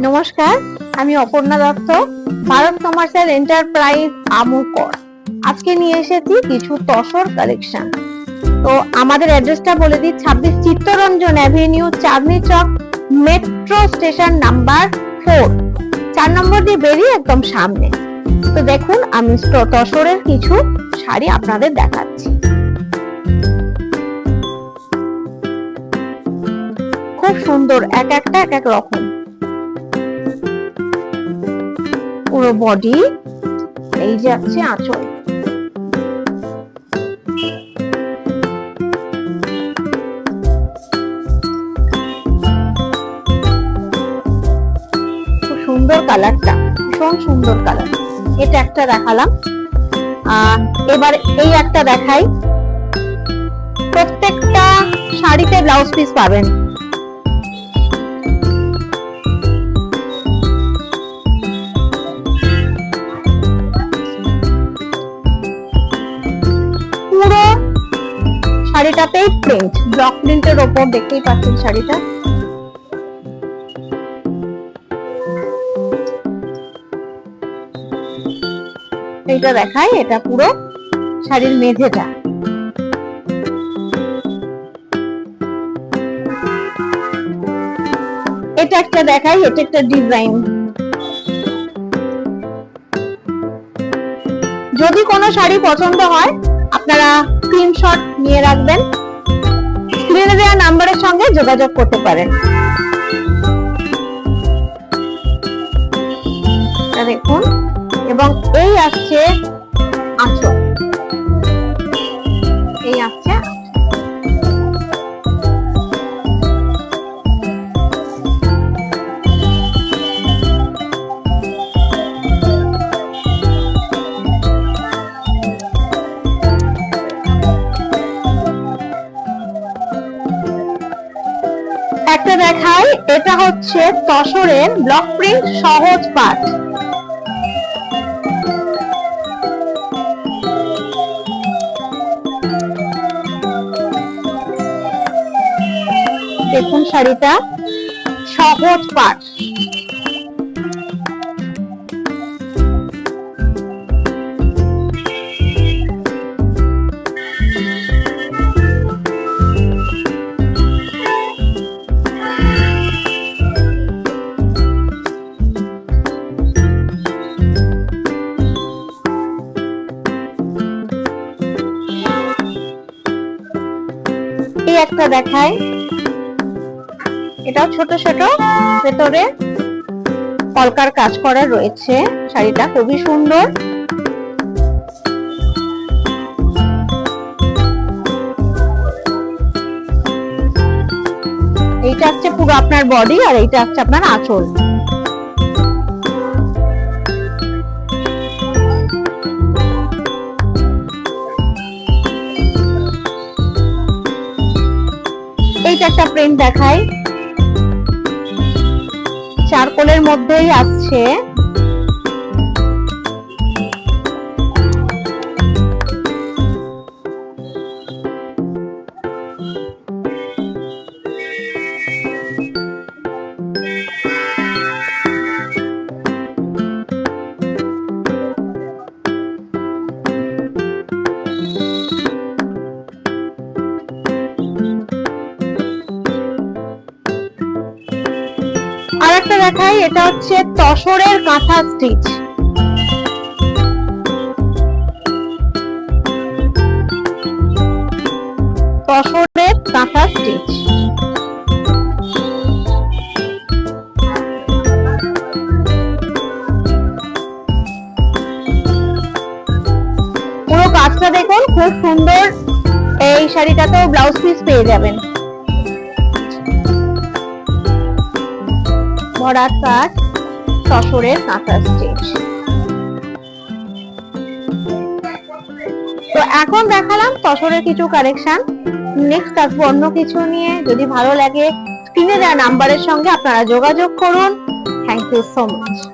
নমস্কার, আমি Aparna Dutta, Bharat commercial enterprise আমুকর। আজকে নিয়ে এসেছি কিছু তসর কালেকশন। তো আমাদের অ্যাড্রেসটা বলে দিই, 26 Chittaranjan avenue, Chandni Chowk, metro station number 4, 4 নম্বর দিয়ে বেরিয়ে একদম সামনে। তো দেখুন, আমি তসরের কিছু শাড়ি আপনাদের দেখাচ্ছি। খুব সুন্দর, এক একটা এক এক রকম। পুরো বডি, এই যে আছে আঁচল। খুব সুন্দর কালারটা, ভীষণ সুন্দর কালার। এটা একটা দেখালাম, এবার এই একটা দেখাই। প্রত্যেকটা শাড়িতে ব্লাউজ পিস পাবেন। শাড়িটাতে প্রিন্ট, ব্লক প্রিন্টের ওপর দেখতেই পাচ্ছেন শাড়িটা। এইটা দেখাই, এটা পুরো শাড়ির মেঝেটা। এটা একটা দেখাই, এটা একটা ডিজাইন। যদি কোনো শাড়ি পছন্দ হয় আপনারা স্ক্রিনশট নিয়ে রাখবেন, স্ক্রিনে দেওয়া নাম্বারের সঙ্গে যোগাযোগ করতে পারেন। দেখুন, এবং এই আসছে আঁচল, এই আসছে। একটা দেখাই, এটা হচ্ছে তসরের ব্লক প্রিন্ট সহজ পাট। দেখুন শাড়িটা, সহজ পাট। একটা দেখায়, এটাও ছোট ছোট, ভেতরে কলকার কাজ করা রয়েছে। শাড়িটা খুবই সুন্দর। এইটা হচ্ছে পুরো আপনার বডি, আর এইটা হচ্ছে আপনার আঁচল। এইটা একটা প্রিন্ট দেখাই, চারকোলের মধ্যেই আছে। আরেকটা দেখাই, এটা হচ্ছে তসরের কাঁথা স্টিচ। তসরের কাঁথা স্টিচ, পুরো কাজটা দেখুন, খুব সুন্দর। এই শাড়িটাতেও ব্লাউজ পিস পেয়ে যাবেন। ভরাট কাজ, তসরের কাঁথা স্টিচ। তো এখন দেখালাম তসরের কিছু কালেকশন। নেক্সট আসবো অন্য কিছু নিয়ে। যদি ভালো লাগে স্ক্রিনে দেওয়া নাম্বারের সঙ্গে আপনারা যোগাযোগ করুন। Thank you so much.